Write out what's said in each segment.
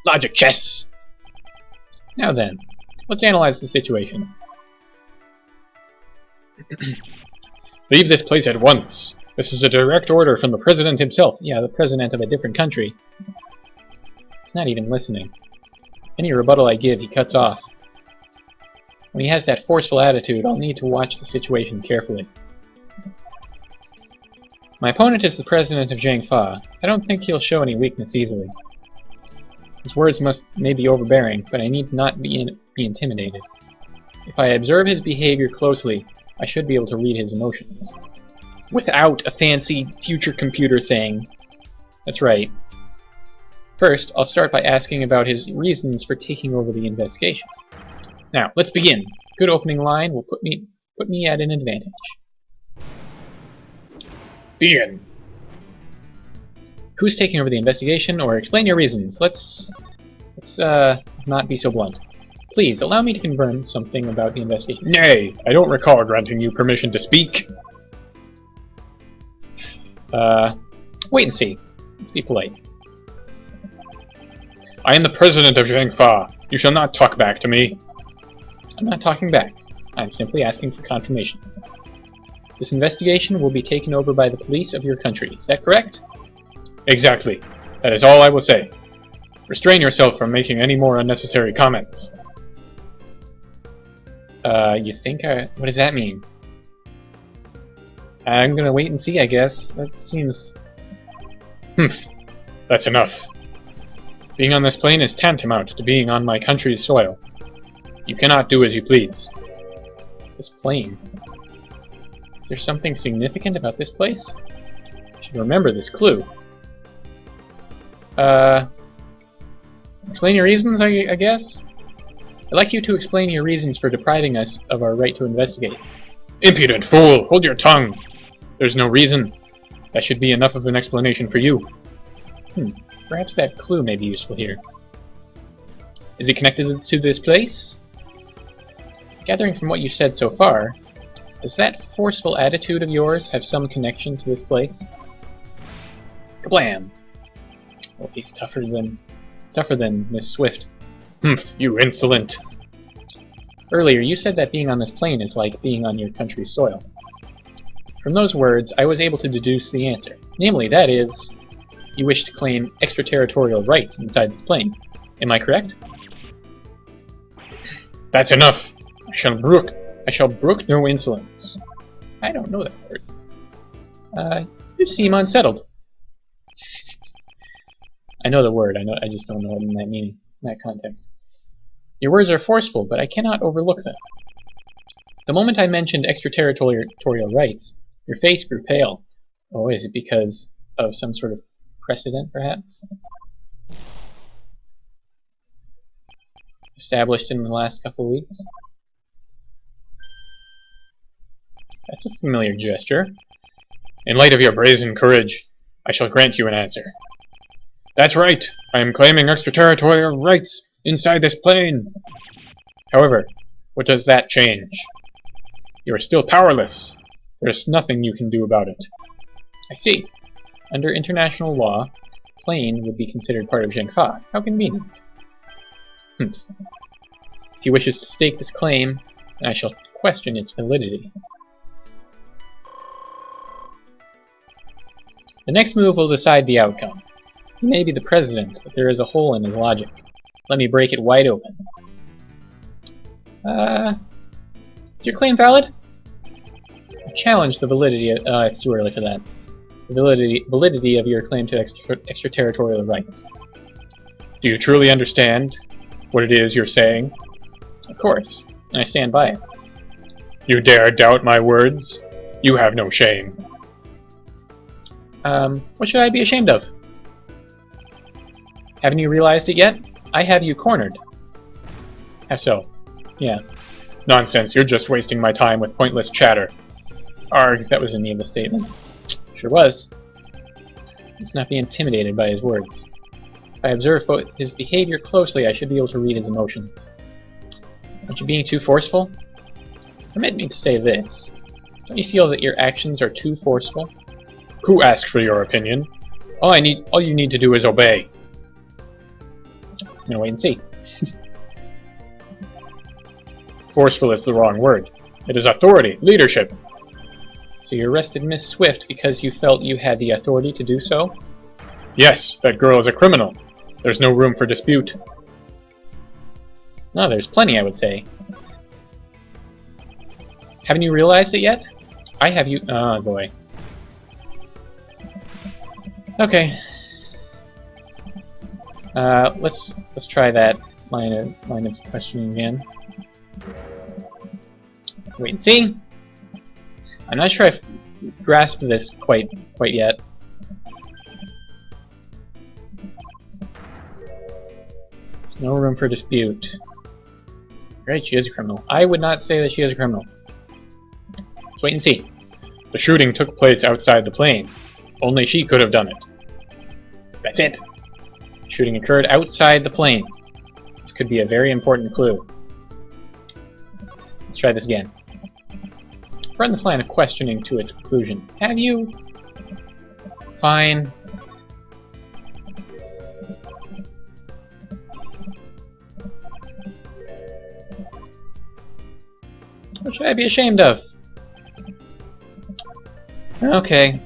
Logic chess! Now then, let's analyze the situation. Leave this place at once! This is a direct order from the President himself. Yeah, the President of a different country. He's not even listening. Any rebuttal I give, he cuts off. When he has that forceful attitude, I'll need to watch the situation carefully. My opponent is the President of Zhangfa. I don't think he'll show any weakness easily. His words may be overbearing, but I need not be intimidated. If I observe his behavior closely, I should be able to read his emotions. Without a fancy future computer thing. That's right. First, I'll start by asking about his reasons for taking over the investigation. Now, let's begin. Good opening line will put me at an advantage. Begin. Who's taking over the investigation, or explain your reasons? Let's not be so blunt. Please, allow me to confirm something about the investigation. Nay, I don't recall granting you permission to speak. Wait and see. Let's be polite. I am the President of Zhangfa. You shall not talk back to me. I'm not talking back. I'm simply asking for confirmation. This investigation will be taken over by the police of your country. Is that correct? Exactly. That is all I will say. Restrain yourself from making any more unnecessary comments. You think what does that mean? I'm gonna wait and see, I guess. That seems... That's enough. Being on this plane is tantamount to being on my country's soil. You cannot do as you please. This plane? Is there something significant about this place? I should remember this clue. Explain your reasons, I guess? I'd like you to explain your reasons for depriving us of our right to investigate. Impudent fool! Hold your tongue! There's no reason. That should be enough of an explanation for you. Perhaps that clue may be useful here. Is it connected to this place? Gathering from what you said so far, does that forceful attitude of yours have some connection to this place? Kablam! Well, he's tougher than Miss Swift. You insolent! Earlier, you said that being on this plane is like being on your country's soil. From those words, I was able to deduce the answer. Namely, that is, you wish to claim extraterritorial rights inside this plane. Am I correct? That's enough! I shall brook no insolence. I don't know that word. You seem unsettled. I know the word, I just don't know it in that meaning, in that context. Your words are forceful, but I cannot overlook them. The moment I mentioned extraterritorial rights, your face grew pale. Oh, is it because of some sort of precedent, perhaps? Established in the last couple of weeks? That's a familiar gesture. In light of your brazen courage, I shall grant you an answer. That's right! I am claiming extraterritorial rights inside this plane! However, what does that change? You are still powerless. There's nothing you can do about it. I see. Under international law, plane would be considered part of Zhangfa. How convenient. If he wishes to stake this claim, I shall question its validity. The next move will decide the outcome. He may be the president, but there is a hole in his logic. Let me break it wide open. Is your claim valid? I challenge the validity of... it's too early for that. The validity of your claim to extraterritorial rights. Do you truly understand what it is you're saying? Of course, and I stand by it. You dare doubt my words? You have no shame. What should I be ashamed of? Haven't you realized it yet? I have you cornered. How so? Yeah. Nonsense, you're just wasting my time with pointless chatter. Arg, that was in the end of the statement. Sure was. Let's not be intimidated by his words. If I observe his behavior closely, I should be able to read his emotions. Aren't you being too forceful? Permit me to say this. Don't you feel that your actions are too forceful? Who asked for your opinion? All you need to do is obey. gonna wait and see. Forceful is the wrong word. It is authority, leadership. So you arrested Miss Swift because you felt you had the authority to do so? Yes, that girl is a criminal. There's no room for dispute. No, there's plenty, I would say. Haven't you realized it yet? I have you. Oh boy. Okay. Let's try that line of questioning again. Wait and see. I'm not sure I've grasped this quite yet. There's no room for dispute. Right, she is a criminal. I would not say that she is a criminal. Let's wait and see. The shooting took place outside the plane. Only she could have done it. That's it. The shooting occurred outside the plane. This could be a very important clue. Let's try this again. Run this line of questioning to its conclusion. Have you? Fine. What should I be ashamed of? Okay.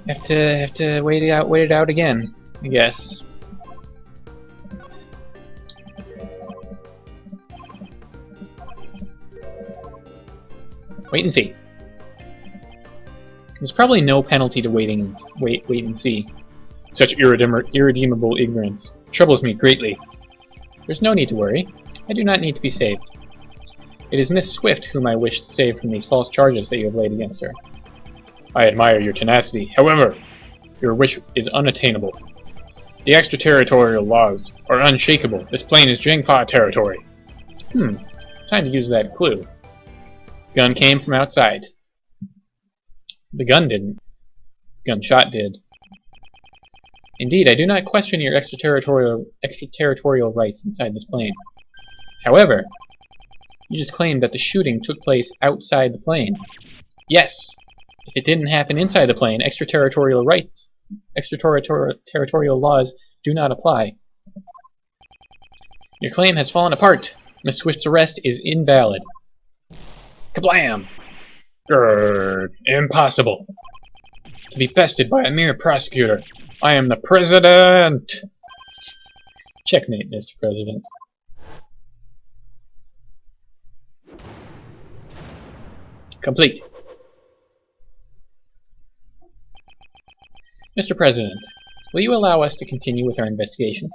Have to wait it out again, I guess. Wait and see. There's probably no penalty to wait and see. Such irredeemable ignorance troubles me greatly. There's no need to worry. I do not need to be saved. It is Miss Swift whom I wish to save from these false charges that you have laid against her. I admire your tenacity. However, your wish is unattainable. The extraterritorial laws are unshakable. This plane is Jingfa territory. It's time to use that clue. The gun came from outside. The gun didn't. The gunshot did. Indeed, I do not question your extraterritorial rights inside this plane. However, you just claimed that the shooting took place outside the plane. Yes! If it didn't happen inside the plane, extraterritorial laws do not apply. Your claim has fallen apart. Miss Swift's arrest is invalid. Kablam! Grrr, impossible. To be bested by a mere prosecutor. I am the President! Checkmate, Mr. President. Complete. Mr. President, will you allow us to continue with our investigation?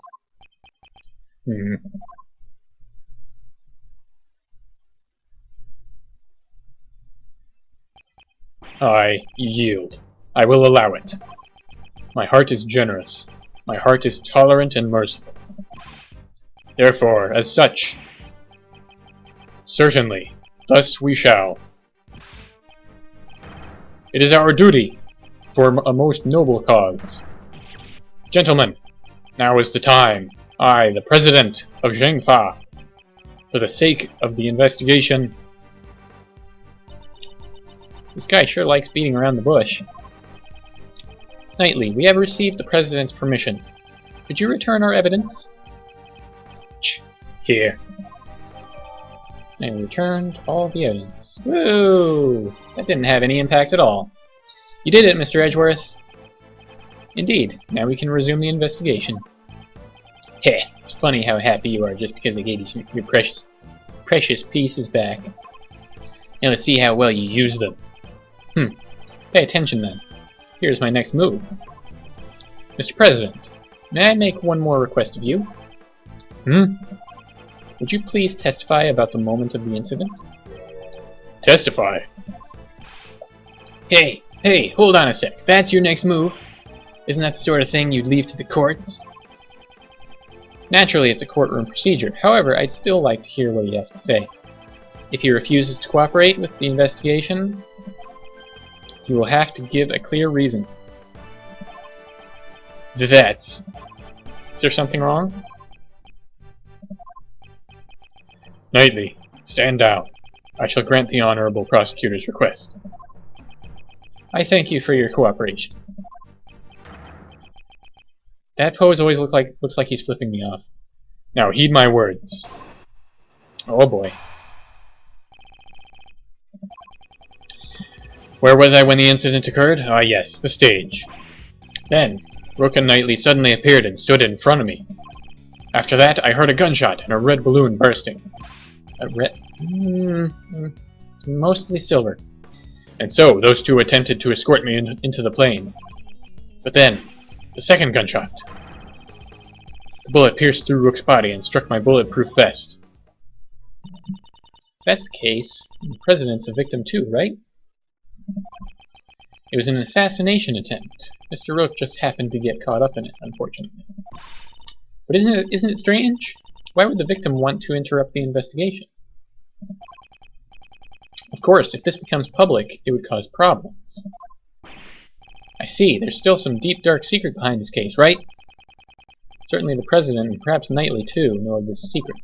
I yield. I will allow it. My heart is generous. My heart is tolerant and merciful. Therefore, as such, certainly, thus we shall. It is our duty for a most noble cause. Gentlemen, now is the time. I, the President of Jingfa, for the sake of the investigation. This guy sure likes beating around the bush. Knightley, we have received the President's permission. Could you return our evidence? Here. And returned all the evidence. Woo! That didn't have any impact at all. You did it, Mr. Edgeworth. Indeed. Now we can resume the investigation. Heh, it's funny how happy you are just because I gave you your precious pieces back. Now let's see how well you use them. Pay attention then. Here's my next move. Mr. President, may I make one more request of you? Would you please testify about the moment of the incident? Testify? Hey, hold on a sec. That's your next move? Isn't that the sort of thing you'd leave to the courts? Naturally, it's a courtroom procedure. However, I'd still like to hear what he has to say. If he refuses to cooperate with the investigation, he will have to give a clear reason. Is there something wrong? Knightley, stand down. I shall grant the honorable prosecutor's request. I thank you for your cooperation. That pose always looks like he's flipping me off. Now heed my words. Oh boy. Where was I when the incident occurred? Ah yes, the stage. Then, Rook and Knightley suddenly appeared and stood in front of me. After that, I heard a gunshot and a red balloon bursting. A red... it's mostly silver. And so, those two attempted to escort me into the plane. But then, the second gunshot. The bullet pierced through Rook's body and struck my bulletproof vest. If that's the case, the President's a victim too, right? It was an assassination attempt. Mr. Rook just happened to get caught up in it, unfortunately. But isn't it strange? Why would the victim want to interrupt the investigation? Of course, if this becomes public, it would cause problems. I see, there's still some deep dark secret behind this case, right? Certainly the President, and perhaps Knightley too, know of this secret.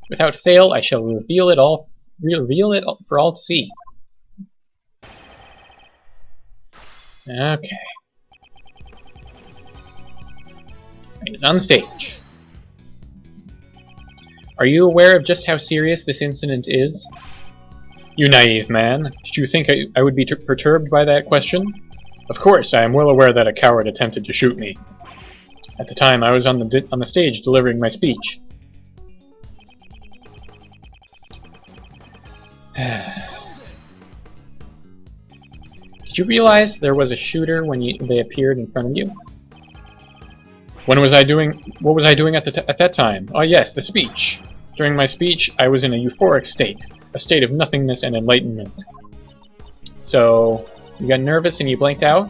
Without fail, I shall reveal it for all to see. Okay. He's on stage. Are you aware of just how serious this incident is? You naive man. Did you think I would be perturbed by that question? Of course, I am well aware that a coward attempted to shoot me. At the time, I was on the stage delivering my speech. Did you realize there was a shooter when they appeared in front of you? What was I doing at that time? Oh yes, the speech. During my speech, I was in a euphoric state, a state of nothingness and enlightenment. So, you got nervous and you blanked out?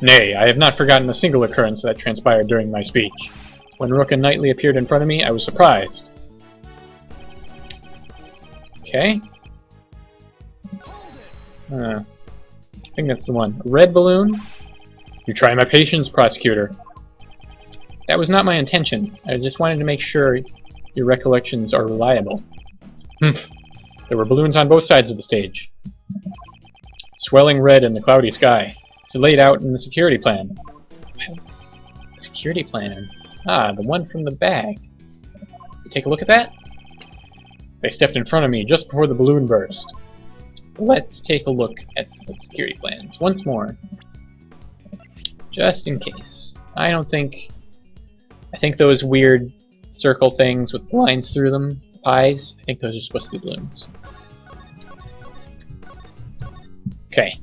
Nay, I have not forgotten a single occurrence that transpired during my speech. When Rook and Knightley appeared in front of me, I was surprised. Okay. I think that's the one. A red balloon? You try my patience, prosecutor. That was not my intention. I just wanted to make sure your recollections are reliable. There were balloons on both sides of the stage. Swelling red in the cloudy sky. It's laid out in the security plan. Security plans? Ah, the one from the bag. You take a look at that? They stepped in front of me just before the balloon burst. Let's take a look at the security plans once more. Just in case. I think those weird circle things with lines through them, pies, I think those are supposed to be balloons. Okay.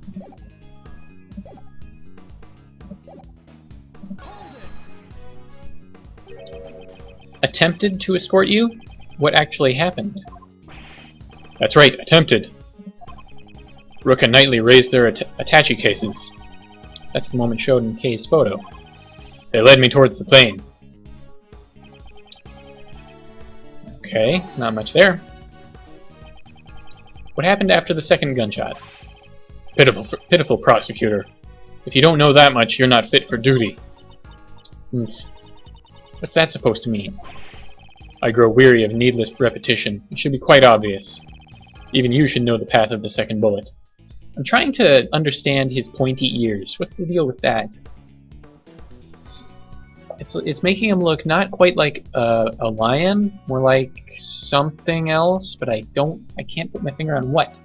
Attempted to escort you? What actually happened? That's right, attempted. Rook and Knightley raised their attache cases. That's the moment showed in Kay's photo. They led me towards the plane. Okay, not much there. What happened after the second gunshot? Pitiful prosecutor. If you don't know that much, you're not fit for duty. What's that supposed to mean? I grow weary of needless repetition. It should be quite obvious. Even you should know the path of the second bullet. I'm trying to understand his pointy ears. What's the deal with that? It's making him look not quite like a lion, more like something else, but I can't put my finger on what.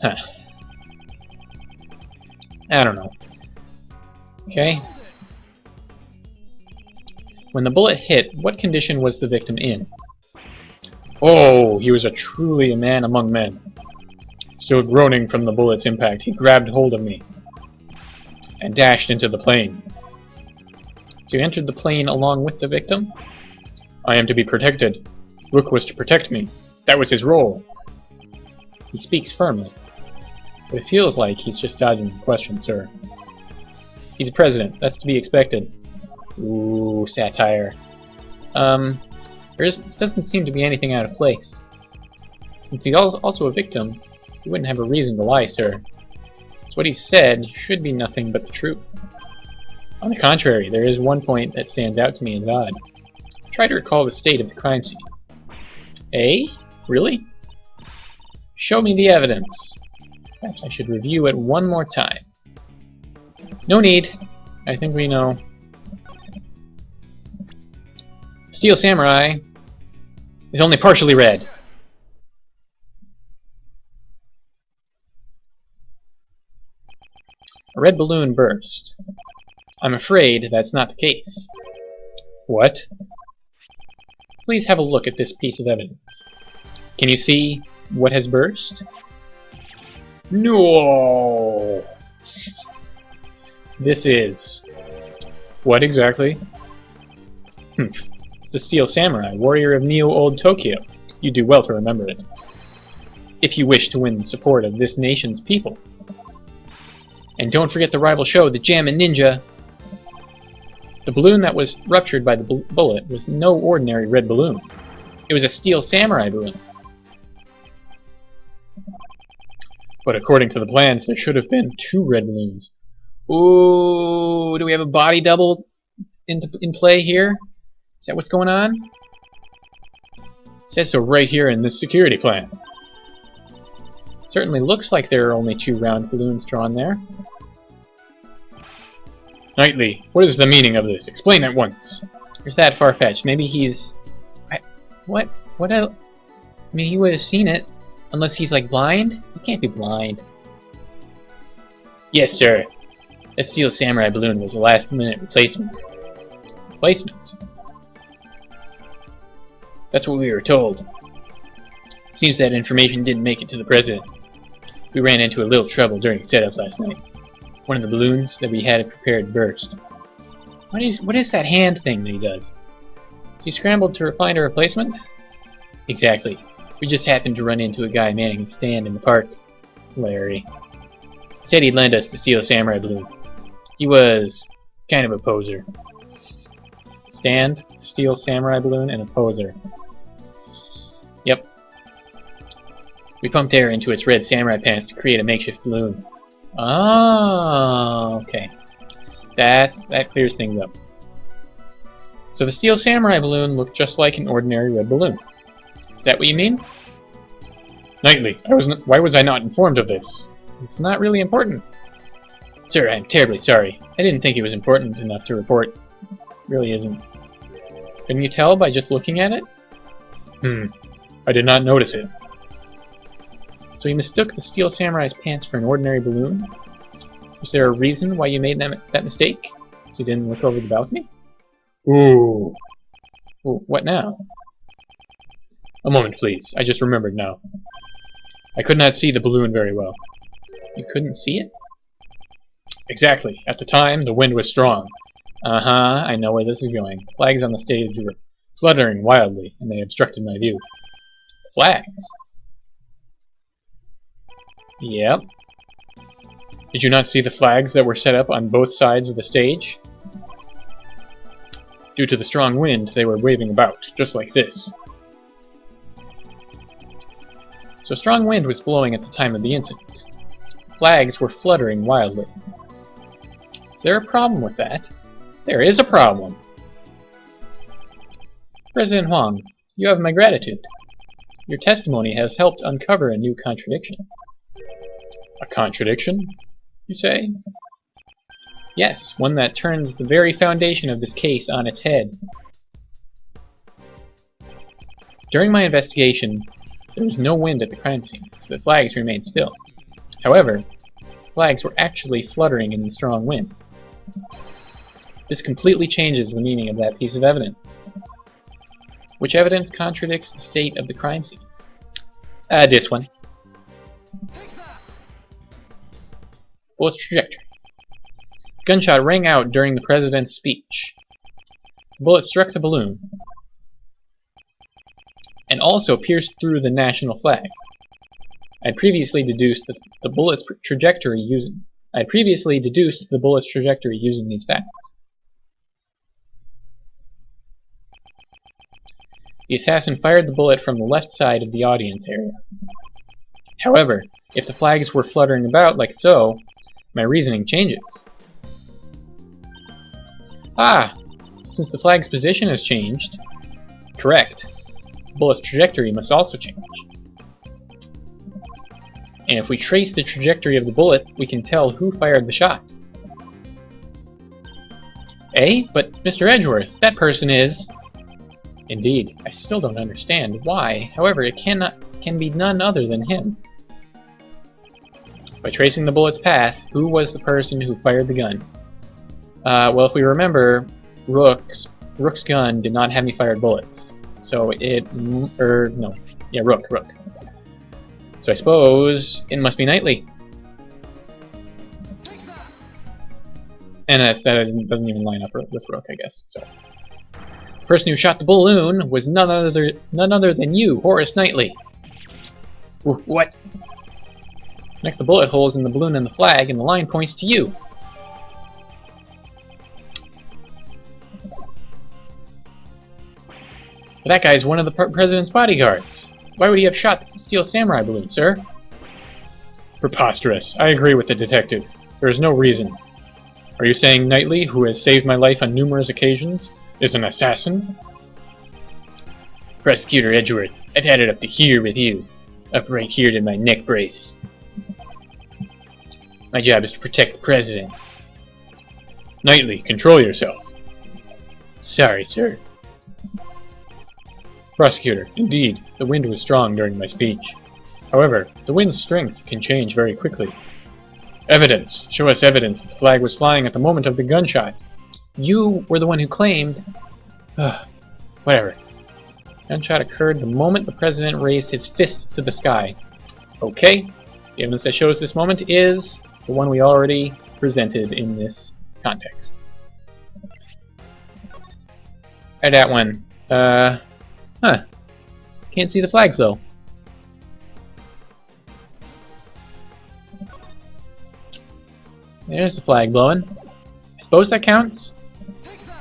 Huh. I don't know. Okay. When the bullet hit, what condition was the victim in? Oh, he was truly a man among men. Still groaning from the bullet's impact, he grabbed hold of me and dashed into the plane. So you entered the plane along with the victim? I am to be protected. Rook was to protect me. That was his role. He speaks firmly, but it feels like he's just dodging the question, sir. He's a president. That's to be expected. Ooh, satire. There doesn't seem to be anything out of place. Since he's also a victim, he wouldn't have a reason to lie, sir. So what he said should be nothing but the truth. On the contrary, there is one point that stands out to me as odd. Try to recall the state of the crime scene. Eh? Really? Show me the evidence. Perhaps I should review it one more time. No need. I think we know. Steel Samurai is only partially red. A red balloon burst. I'm afraid that's not the case. What? Please have a look at this piece of evidence. Can you see what has burst? No! This is... what exactly? It's the Steel Samurai, warrior of Neo-Old Tokyo. You do well to remember it. If you wish to win the support of this nation's people. And don't forget the rival show, the Jammin' Ninja! The balloon that was ruptured by the bullet was no ordinary red balloon. It was a Steel Samurai balloon. But according to the plans, there should have been 2 red balloons. Ooh, do we have a body double in play here? Is that what's going on? It says so right here in this security plan. It certainly looks like there are only 2 round balloons drawn there. Knightley, what is the meaning of this? Explain at once. Is that far-fetched? Maybe he's... What? What else? I mean, he would have seen it. Unless he's, like, blind? He can't be blind. Yes, sir. That Steel Samurai balloon was a last-minute replacement. Replacement? That's what we were told. Seems that information didn't make it to the President. We ran into a little trouble during setup last night. One of the balloons that we had prepared burst. What is that hand thing that he does? So he scrambled to find a replacement? Exactly. We just happened to run into a guy manning a stand in the park. Larry. He said he'd lend us the Steel Samurai balloon. He was kind of a poser. Stand, Steel Samurai balloon, and a poser. Yep. We pumped air into its red samurai pants to create a makeshift balloon. Oh, okay. That clears things up. So the Steel Samurai balloon looked just like an ordinary red balloon. Is that what you mean? Knightley, why was I not informed of this? It's not really important. Sir, I'm terribly sorry. I didn't think it was important enough to report. It really isn't. Couldn't you tell by just looking at it? I did not notice it. So you mistook the Steel Samurai's pants for an ordinary balloon? Was there a reason why you made that mistake? So you didn't look over the balcony? Ooh. Ooh, what now? A moment, please. I just remembered now. I could not see the balloon very well. You couldn't see it? Exactly. At the time, the wind was strong. I know where this is going. Flags on the stage were fluttering wildly, and they obstructed my view. Flags? Yep. Did you not see the flags that were set up on both sides of the stage? Due to the strong wind, they were waving about, just like this. So a strong wind was blowing at the time of the incident. Flags were fluttering wildly. Is there a problem with that? There is a problem! President Huang, you have my gratitude. Your testimony has helped uncover a new contradiction. A contradiction, you say? Yes, one that turns the very foundation of this case on its head. During my investigation, there was no wind at the crime scene, so the flags remained still. However, flags were actually fluttering in the strong wind. This completely changes the meaning of that piece of evidence. Which evidence contradicts the state of the crime scene? This one. Bullet's trajectory. Gunshot rang out during the president's speech. The bullet struck the balloon and also pierced through the national flag. I had previously deduced the bullet's trajectory using these facts. The assassin fired the bullet from the left side of the audience area. However, if the flags were fluttering about like so, my reasoning changes. Since the flag's position has changed, correct, the bullet's trajectory must also change. And if we trace the trajectory of the bullet, we can tell who fired the shot. Eh? But Mr. Edgeworth, that person is... Indeed, I still don't understand why. However, it can be none other than him. By tracing the bullet's path, who was the person who fired the gun? Well, if we remember, Rook's gun did not have any fired bullets. So Rook. So I suppose it must be Knightley. And that doesn't even line up with Rook, I guess. So, the person who shot the balloon was none other than you, Horace Knightley. What? Connect the bullet holes in the balloon and the flag, and the line points to you. But that guy is one of the president's bodyguards. Why would he have shot the steel samurai balloon, sir? Preposterous. I agree with the detective. There is no reason. Are you saying Knightley, who has saved my life on numerous occasions, is an assassin? Prosecutor Edgeworth, I've had it up to here with you. Up right here to my neck brace. My job is to protect the president. Knightley, control yourself. Sorry, sir. Prosecutor, indeed, the wind was strong during my speech. However, the wind's strength can change very quickly. Evidence! Show us evidence that the flag was flying at the moment of the gunshot. You were the one who claimed... Whatever. Gunshot occurred the moment the president raised his fist to the sky. Okay, the evidence that shows this moment is the one we already presented in this context. That one. Can't see the flags though. There's the flag blowing. I suppose that counts?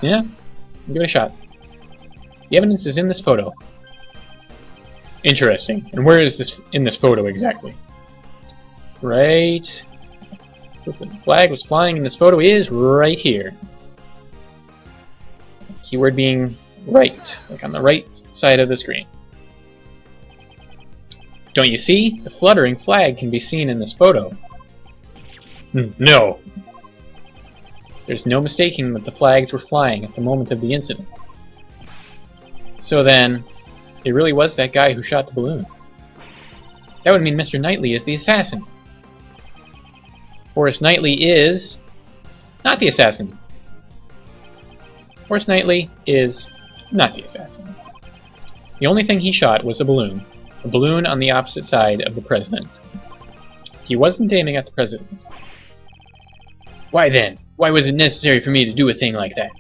Yeah? Give it a shot. The evidence is in this photo. Interesting. And where is this in this photo exactly? Right... The flag was flying in this photo is right here. Keyword being right, like on the right side of the screen. Don't you see? The fluttering flag can be seen in this photo. No! There's no mistaking that the flags were flying at the moment of the incident. So then, it really was that guy who shot the balloon. That would mean Mr. Knightley is the assassin. Horace Knightley is not the assassin. Horace Knightley is not the assassin. The only thing he shot was a balloon on the opposite side of the president. He wasn't aiming at the president. Why then? Why was it necessary for me to do a thing like that?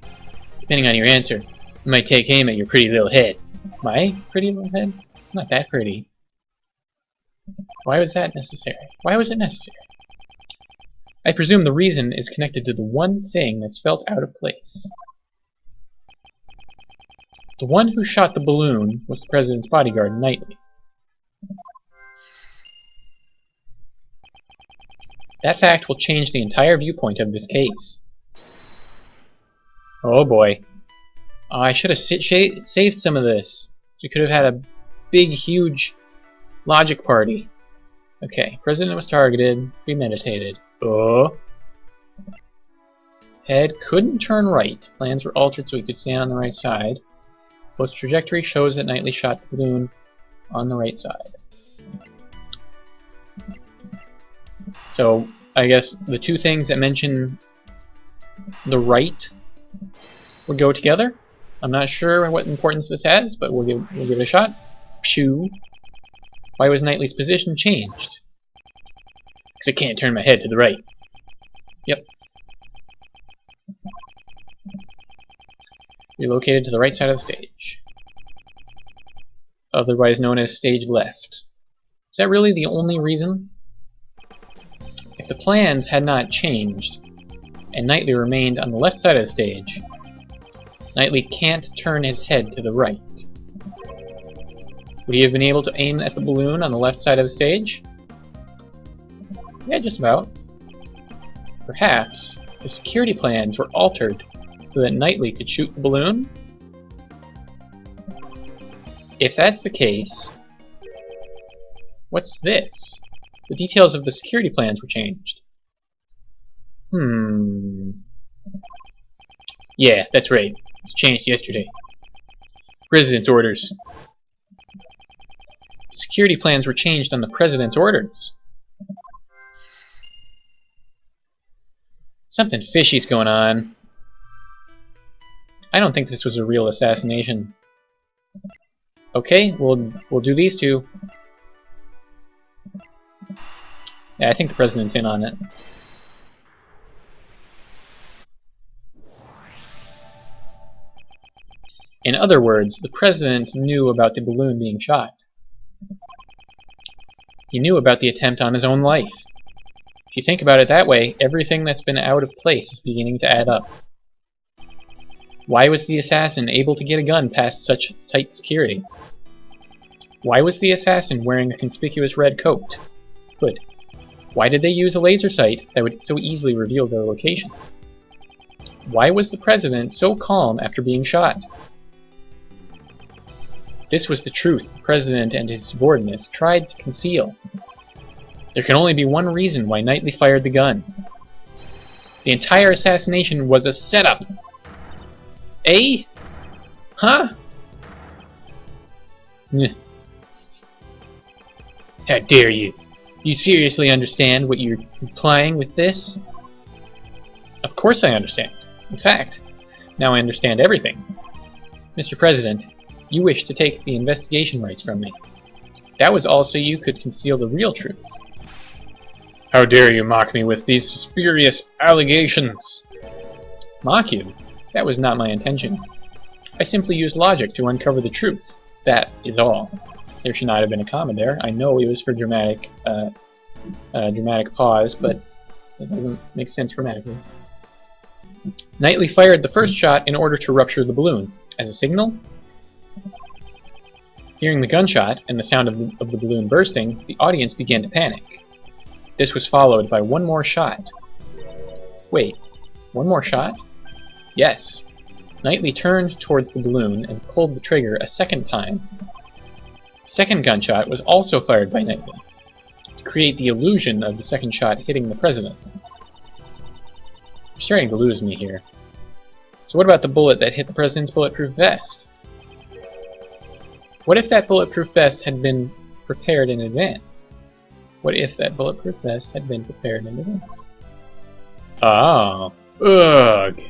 Depending on your answer, I might take aim at your pretty little head. My pretty little head? It's not that pretty. Why was that necessary? Why was it necessary? I presume the reason is connected to the one thing that's felt out of place. The one who shot the balloon was the president's bodyguard, Knightley. That fact will change the entire viewpoint of this case. Oh boy. I should have saved some of this. So we could have had a big, huge logic party. Okay, president was targeted, premeditated. Oh. His head couldn't turn right. Plans were altered so he could stand on the right side. Post trajectory shows that Knightley shot the balloon on the right side. So, I guess the two things that mention the right would go together. I'm not sure what importance this has, but we'll give it a shot. Pshoo. Why was Knightley's position changed? Because I can't turn my head to the right. Yep. Relocated to the right side of the stage. Otherwise known as stage left. Is that really the only reason? If the plans had not changed, and Knightley remained on the left side of the stage, Knightley can't turn his head to the right. Would he have been able to aim at the balloon on the left side of the stage? Yeah, just about. Perhaps the security plans were altered so that Knightley could shoot the balloon? If that's the case, what's this? The details of the security plans were changed. Yeah, that's right. It was changed yesterday. President's orders. The security plans were changed on the President's orders. Something fishy's going on. I don't think this was a real assassination. Okay, we'll do these two. Yeah, I think the President's in on it. In other words, the President knew about the balloon being shot. He knew about the attempt on his own life. If you think about it that way, everything that's been out of place is beginning to add up. Why was the assassin able to get a gun past such tight security? Why was the assassin wearing a conspicuous red coat? Hood. Why did they use a laser sight that would so easily reveal their location? Why was the President so calm after being shot? This was the truth the President and his subordinates tried to conceal. There can only be one reason why Knightley fired the gun. The entire assassination was a setup. Eh? Huh? How dare you? Do you seriously understand what you're implying with this? Of course I understand. In fact, now I understand everything. Mr. President, you wish to take the investigation rights from me. That was all so you could conceal the real truth. How dare you mock me with these spurious allegations? Mock you? That was not my intention. I simply used logic to uncover the truth. That is all. There should not have been a comma there. I know it was for dramatic pause, but it doesn't make sense grammatically. Knightley fired the first shot in order to rupture the balloon. As a signal? Hearing the gunshot and the sound of the balloon bursting, the audience began to panic. This was followed by one more shot. Wait, one more shot? Yes. Knightley turned towards the balloon and pulled the trigger a second time. The second gunshot was also fired by Knightley, to create the illusion of the second shot hitting the President. You're starting to lose me here. So what about the bullet that hit the President's bulletproof vest? What if that bulletproof vest had been prepared in advance? What if that bulletproof vest had been prepared in advance? Oh. Ugh.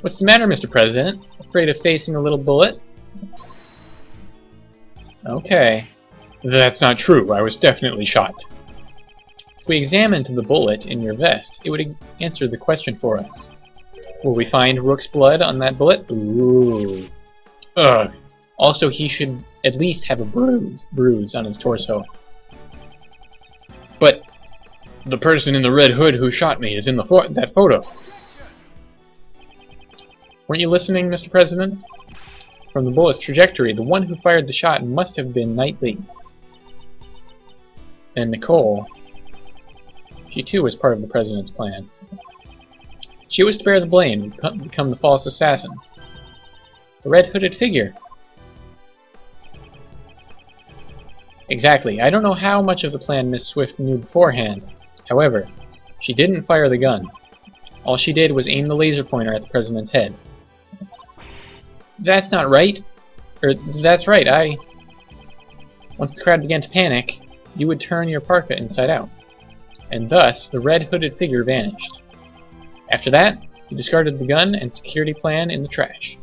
What's the matter, Mr. President? Afraid of facing a little bullet? Okay. That's not true. I was definitely shot. If we examined the bullet in your vest, it would answer the question for us. Will we find Rook's blood on that bullet? Ooh. Ugh. Also, he should at least have a bruise on his torso. But the person in the red hood who shot me is in that photo. Weren't you listening, Mr. President? From the bullet's trajectory, the one who fired the shot must have been Knightley. And Nicole. She too was part of the President's plan. She was to bear the blame and become the false assassin. The red-hooded figure. Exactly. I don't know how much of the plan Miss Swift knew beforehand. However, she didn't fire the gun. All she did was aim the laser pointer at the President's head. That's not right. That's right, Once the crowd began to panic, you would turn your parka inside out. And thus, the red-hooded figure vanished. After that, you discarded the gun and security plan in the trash.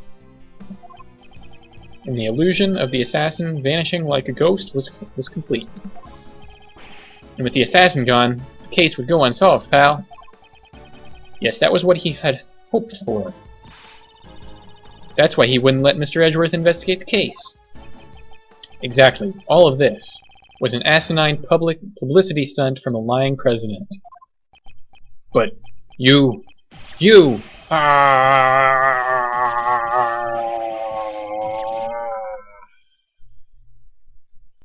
And the illusion of the assassin vanishing like a ghost was complete. And with the assassin gone, the case would go unsolved, pal. Yes, that was what he had hoped for. That's why he wouldn't let Mr. Edgeworth investigate the case. Exactly. All of this was an asinine publicity stunt from a lying president. But you... Ah!